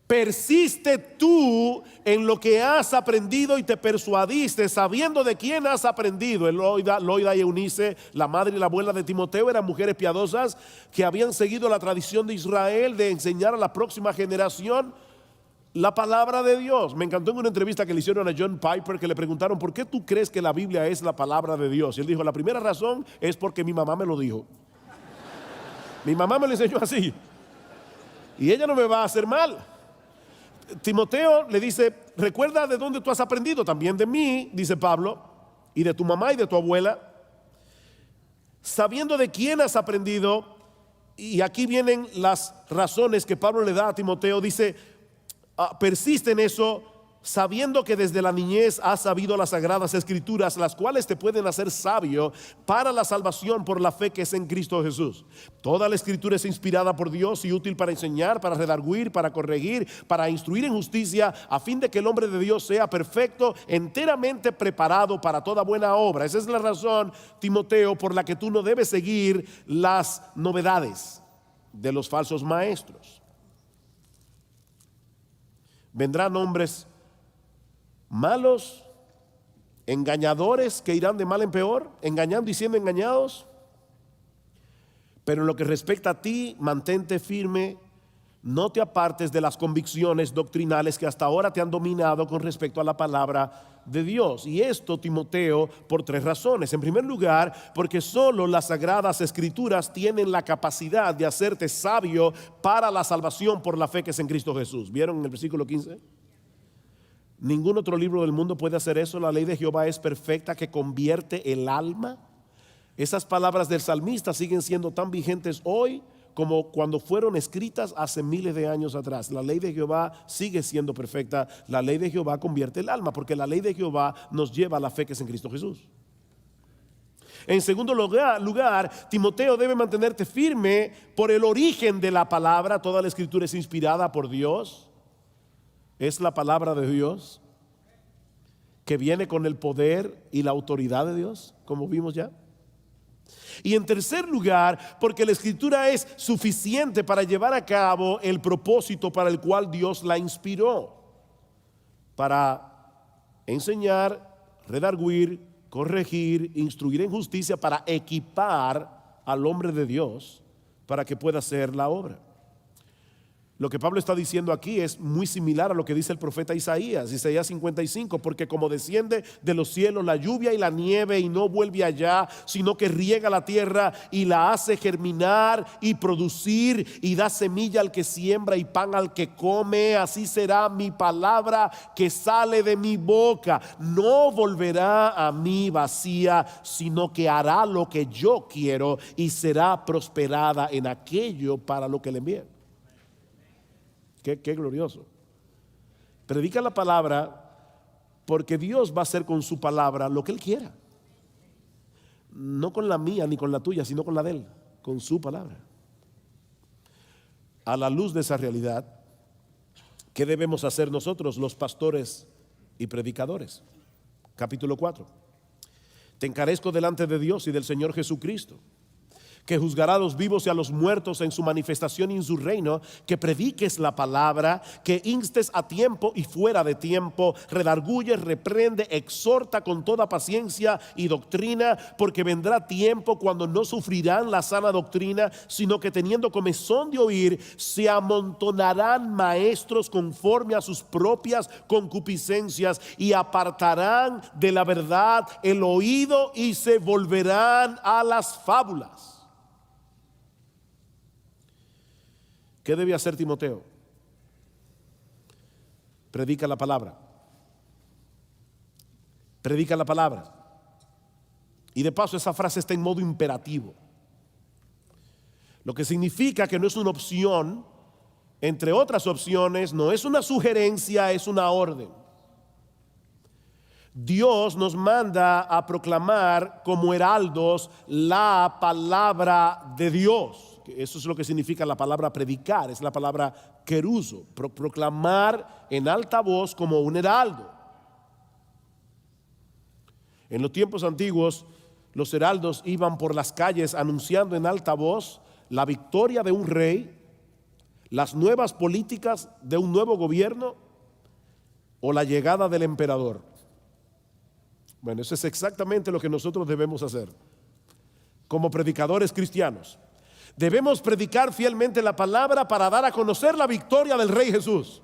Persiste tú en lo que has aprendido y te persuadiste, sabiendo de quién has aprendido. Loida y Eunice, la madre y la abuela de Timoteo, eran mujeres piadosas que habían seguido la tradición de Israel de enseñar a la próxima generación la palabra de Dios. Me encantó en una entrevista que le hicieron a John Piper, que le preguntaron: ¿por qué tú crees que la Biblia es la palabra de Dios? Y él dijo: la primera razón es porque mi mamá me lo dijo. Mi mamá me lo enseñó así, y ella no me va a hacer mal. Timoteo le dice: recuerda de dónde tú has aprendido, también de mí, dice Pablo, y de tu mamá y de tu abuela, sabiendo de quién has aprendido. Y aquí vienen las razones que Pablo le da a Timoteo. Dice: persiste en eso, sabiendo que desde la niñez has sabido las sagradas escrituras, las cuales te pueden hacer sabio para la salvación por la fe que es en Cristo Jesús. Toda la escritura es inspirada por Dios y útil para enseñar, para redarguir, para corregir, para instruir en justicia, a fin de que el hombre de Dios sea perfecto, enteramente preparado para toda buena obra. Esa es la razón, Timoteo, por la que tú no debes seguir las novedades de los falsos maestros. Vendrán hombres malos, engañadores, que irán de mal en peor, engañando y siendo engañados. Pero en lo que respecta a ti, mantente firme, no te apartes de las convicciones doctrinales que hasta ahora te han dominado con respecto a la palabra de Dios. Y esto, Timoteo, por tres razones. En primer lugar, porque solo las sagradas escrituras tienen la capacidad de hacerte sabio para la salvación por la fe que es en Cristo Jesús. ¿Vieron en el versículo 15? Ningún otro libro del mundo puede hacer eso. La ley de Jehová es perfecta, que convierte el alma. Esas palabras del salmista siguen siendo tan vigentes hoy como cuando fueron escritas hace miles de años atrás. La ley de Jehová sigue siendo perfecta. La ley de Jehová convierte el alma, porque la ley de Jehová nos lleva a la fe que es en Cristo Jesús. En segundo lugar, Timoteo debe mantenerte firme por el origen de la palabra. Toda la escritura es inspirada por Dios. Es la palabra de Dios que viene con el poder y la autoridad de Dios, como vimos ya. Y en tercer lugar, porque la escritura es suficiente para llevar a cabo el propósito para el cual Dios la inspiró: para enseñar, redarguir, corregir, instruir en justicia, para equipar al hombre de Dios para que pueda hacer la obra. Lo que Pablo está diciendo aquí es muy similar a lo que dice el profeta Isaías 55, porque como desciende de los cielos la lluvia y la nieve y no vuelve allá, sino que riega la tierra y la hace germinar y producir y da semilla al que siembra y pan al que come, así será mi palabra que sale de mi boca. No volverá a mí vacía, sino que hará lo que yo quiero y será prosperada en aquello para lo que le envié. Qué glorioso. Predica la palabra, porque Dios va a hacer con su palabra lo que Él quiera. No con la mía ni con la tuya, sino con la de Él, con su palabra. A la luz de esa realidad, ¿qué debemos hacer nosotros, los pastores y predicadores? Capítulo 4. Te encarezco delante de Dios y del Señor Jesucristo, que juzgará a los vivos y a los muertos en su manifestación y en su reino, que prediques la palabra, que instes a tiempo y fuera de tiempo, redarguye, reprende, exhorta con toda paciencia y doctrina, porque vendrá tiempo cuando no sufrirán la sana doctrina, sino que teniendo comezón de oír, se amontonarán maestros conforme a sus propias concupiscencias y apartarán de la verdad el oído y se volverán a las fábulas. ¿Qué debe hacer Timoteo? Predica la palabra. Predica la palabra. Y de paso esa frase está en modo imperativo, lo que significa que no es una opción entre otras opciones, no es una sugerencia, es una orden. Dios nos manda a proclamar como heraldos la palabra de Dios. Eso es lo que significa la palabra predicar, es la palabra keruso, proclamar en alta voz como un heraldo. En los tiempos antiguos, los heraldos iban por las calles anunciando en alta voz la victoria de un rey, las nuevas políticas de un nuevo gobierno o la llegada del emperador? Bueno, eso es exactamente lo que nosotros debemos hacer como predicadores cristianos. Debemos predicar fielmente la palabra para dar a conocer la victoria del Rey Jesús.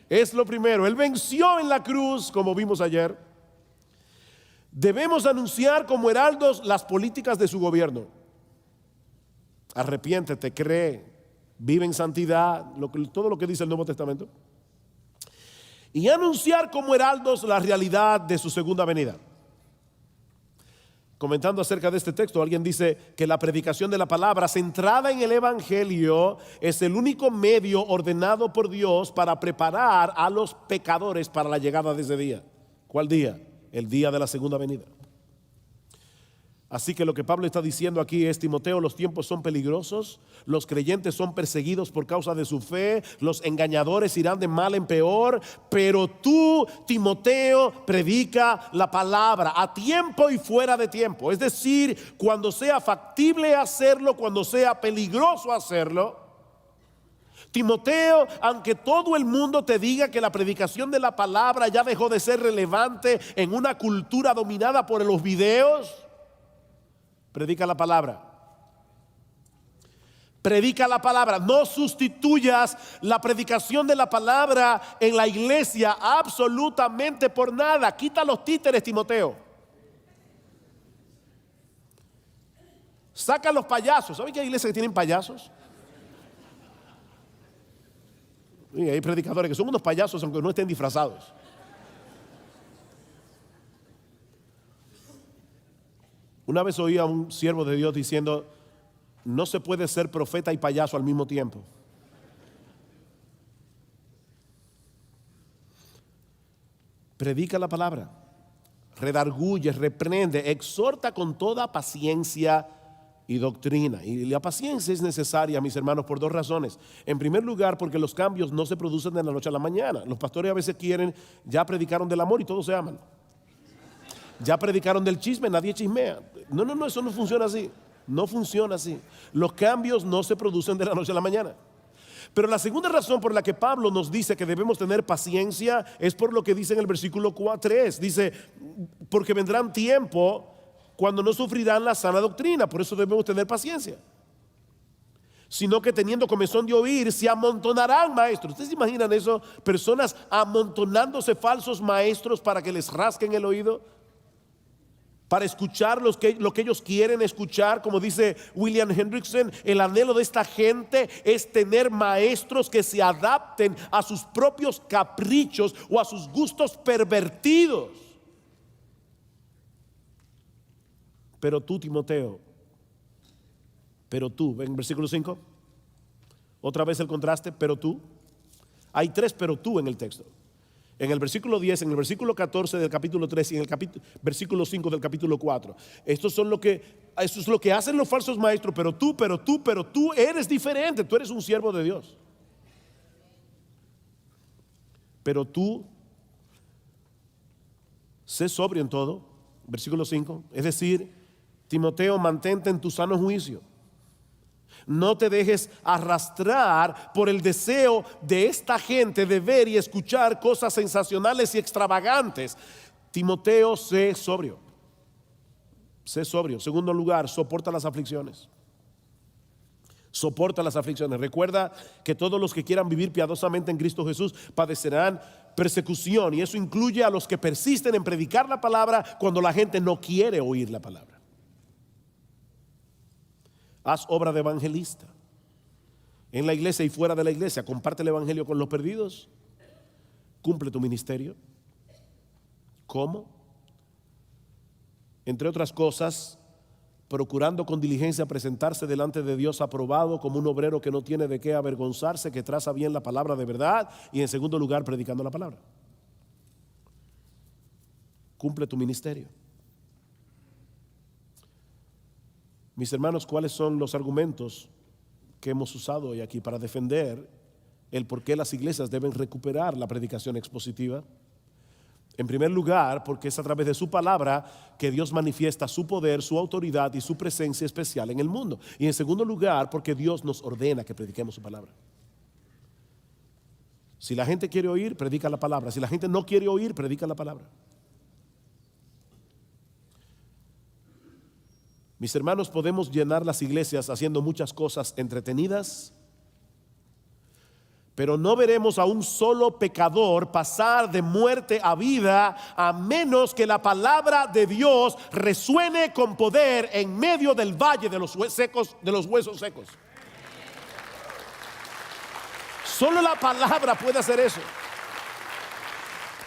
Es lo primero. Él venció en la cruz, como vimos ayer. Debemos anunciar como heraldos las políticas de su gobierno. Arrepiéntete, cree, vive en santidad, todo lo que dice el Nuevo Testamento. Y anunciar como heraldos la realidad de su segunda venida. Comentando acerca de este texto, alguien dice que la predicación de la palabra centrada en el Evangelio es el único medio ordenado por Dios para preparar a los pecadores para la llegada de ese día. ¿Cuál día? El día de la segunda venida. Así que lo que Pablo está diciendo aquí es: Timoteo, los tiempos son peligrosos, los creyentes son perseguidos por causa de su fe, los engañadores irán de mal en peor, pero tú, Timoteo, predica la palabra a tiempo y fuera de tiempo. Es decir, cuando sea factible hacerlo, cuando sea peligroso hacerlo. Timoteo, aunque todo el mundo te diga que la predicación de la palabra ya dejó de ser relevante en una cultura dominada por los videos, predica la palabra. Predica la palabra. No sustituyas la predicación de la palabra en la iglesia absolutamente por nada. Quita los títeres, Timoteo. Saca los payasos. ¿Saben que hay iglesias que tienen payasos? Y hay predicadores que son unos payasos aunque no estén disfrazados. Una vez oí a un siervo de Dios diciendo: no se puede ser profeta y payaso al mismo tiempo. Predica la palabra, redarguye, reprende, exhorta con toda paciencia y doctrina. Y la paciencia es necesaria, mis hermanos, por dos razones. En primer lugar, porque los cambios no se producen de la noche a la mañana. Los pastores a veces quieren, ya predicaron del amor y todos se aman. Ya predicaron del chisme, nadie chismea. No, eso no funciona así. No funciona así. Los cambios no se producen de la noche a la mañana. Pero la segunda razón por la que Pablo nos dice que debemos tener paciencia es por lo que dice en el versículo 3. Dice: porque vendrán tiempo cuando no sufrirán la sana doctrina. Por eso debemos tener paciencia. Sino que teniendo comezón de oír, se amontonarán maestros. ¿Ustedes se imaginan eso? Personas amontonándose falsos maestros para que les rasquen el oído, para escuchar lo que ellos quieren escuchar. Como dice William Hendrickson, el anhelo de esta gente es tener maestros que se adapten a sus propios caprichos o a sus gustos pervertidos. Pero tú, Timoteo, ven versículo 5, otra vez el contraste, pero tú. Hay tres pero tú en el texto. En el versículo 10, en el versículo 14 del capítulo 3 y en el versículo 5 del capítulo 4. Eso es lo que hacen los falsos maestros. Pero tú eres diferente. Tú eres un siervo de Dios. Pero tú, sé sobrio en todo. Versículo 5. Es decir, Timoteo, mantente en tu sano juicio. No te dejes arrastrar por el deseo de esta gente de ver y escuchar cosas sensacionales y extravagantes. Timoteo, sé sobrio. Sé sobrio. Segundo lugar, soporta las aflicciones. Soporta las aflicciones. Recuerda que todos los que quieran vivir piadosamente en Cristo Jesús padecerán persecución. Y eso incluye a los que persisten en predicar la palabra cuando la gente no quiere oír la palabra. Haz obra de evangelista en la iglesia y fuera de la iglesia. Comparte el evangelio con los perdidos. Cumple tu ministerio. ¿Cómo? Entre otras cosas, procurando con diligencia presentarse delante de Dios aprobado como un obrero que no tiene de qué avergonzarse, que traza bien la palabra de verdad. Y en segundo lugar, predicando la palabra. Cumple tu ministerio. Mis hermanos, ¿cuáles son los argumentos que hemos usado hoy aquí para defender el por qué las iglesias deben recuperar la predicación expositiva? En primer lugar, porque es a través de su palabra que Dios manifiesta su poder, su autoridad y su presencia especial en el mundo. Y en segundo lugar, porque Dios nos ordena que prediquemos su palabra. Si la gente quiere oír, predica la palabra. Si la gente no quiere oír, predica la palabra. Mis hermanos, podemos llenar las iglesias haciendo muchas cosas entretenidas, pero no veremos a un solo pecador pasar de muerte a vida a menos que la palabra de Dios resuene con poder en medio del valle de los huesos secos. Solo la palabra puede hacer eso.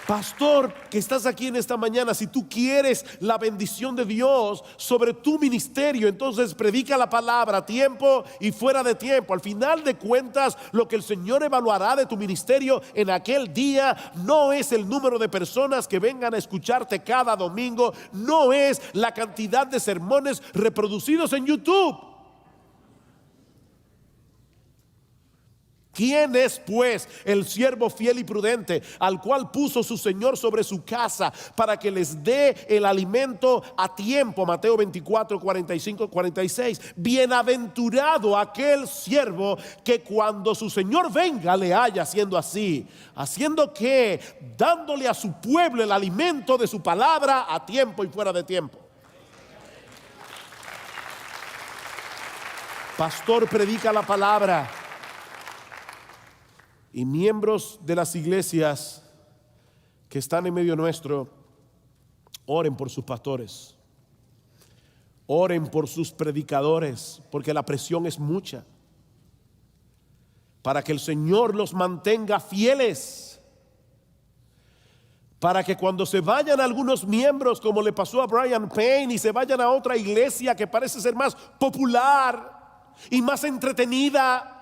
Pastor, que estás aquí en esta mañana, si tú quieres la bendición de Dios sobre tu ministerio, entonces predica la palabra a tiempo y fuera de tiempo. Al final de cuentas, lo que el Señor evaluará de tu ministerio en aquel día no es el número de personas que vengan a escucharte cada domingo, no es la cantidad de sermones reproducidos en YouTube. ¿Quién es pues el siervo fiel y prudente al cual puso su Señor sobre su casa para que les dé el alimento a tiempo? Mateo 24, 45, 46. Bienaventurado aquel siervo que cuando su Señor venga le haya haciendo así. ¿Haciendo qué? Dándole a su pueblo el alimento de su palabra a tiempo y fuera de tiempo. Pastor, predica la palabra. Y miembros de las iglesias que están en medio nuestro, oren por sus pastores, oren por sus predicadores, porque la presión es mucha, para que el Señor los mantenga fieles, para que cuando se vayan algunos miembros, como le pasó a Brian Payne, y se vayan a otra iglesia que parece ser más popular y más entretenida,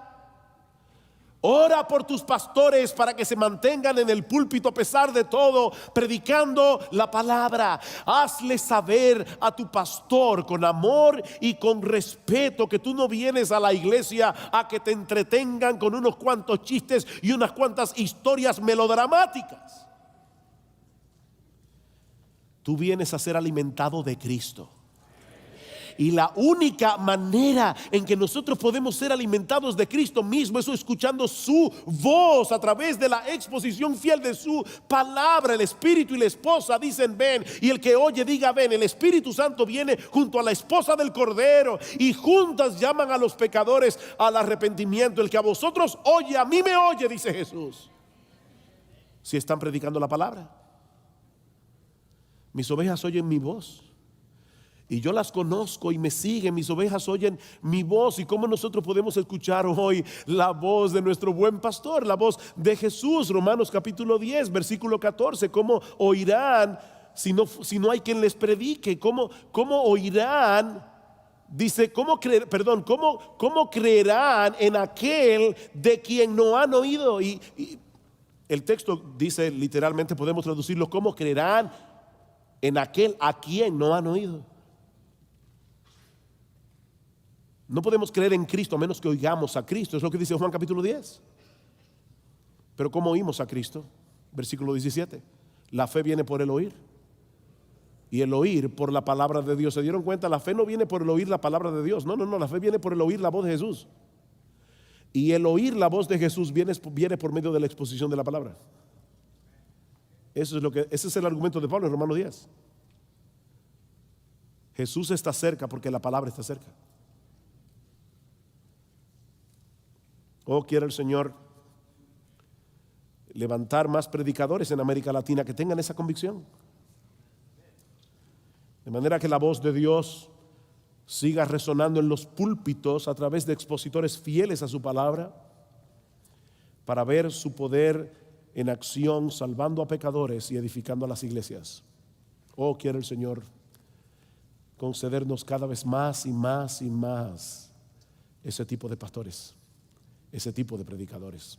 ora por tus pastores para que se mantengan en el púlpito a pesar de todo, predicando la palabra. Hazle saber a tu pastor con amor y con respeto que tú no vienes a la iglesia a que te entretengan con unos cuantos chistes y unas cuantas historias melodramáticas. Tú vienes a ser alimentado de Cristo. Y la única manera en que nosotros podemos ser alimentados de Cristo mismo es escuchando su voz a través de la exposición fiel de su palabra. El Espíritu y la esposa dicen ven, y el que oye diga ven. El Espíritu Santo viene junto a la esposa del Cordero y juntas llaman a los pecadores al arrepentimiento. El que a vosotros oye, a mí me oye, dice Jesús. Si están predicando la palabra. Mis ovejas oyen mi voz y yo las conozco y me siguen. Mis ovejas oyen mi voz. ¿Y cómo nosotros podemos escuchar hoy la voz de nuestro buen pastor? La voz de Jesús. Romanos capítulo 10, versículo 14. ¿Cómo oirán si no hay quien les predique? ¿Cómo oirán? Dice, ¿cómo creerán en aquel de quien no han oído? Y el texto dice literalmente, podemos traducirlo, ¿cómo creerán en aquel a quien no han oído? No podemos creer en Cristo a menos que oigamos a Cristo. Es lo que dice Juan capítulo 10. Pero ¿cómo oímos a Cristo? Versículo 17. La fe viene por el oír, y el oír por la palabra de Dios. ¿Se dieron cuenta? La fe no viene por el oír la palabra de Dios. No, la fe viene por el oír la voz de Jesús. Y el oír la voz de Jesús viene por medio de la exposición de la palabra. Ese es el argumento de Pablo en Romanos 10. Jesús está cerca porque la palabra está cerca. Quiere el Señor levantar más predicadores en América Latina que tengan esa convicción, de manera que la voz de Dios siga resonando en los púlpitos a través de expositores fieles a su palabra, para ver su poder en acción, salvando a pecadores y edificando a las iglesias. Quiere el Señor concedernos cada vez más y más y más ese tipo de pastores, ese tipo de predicadores.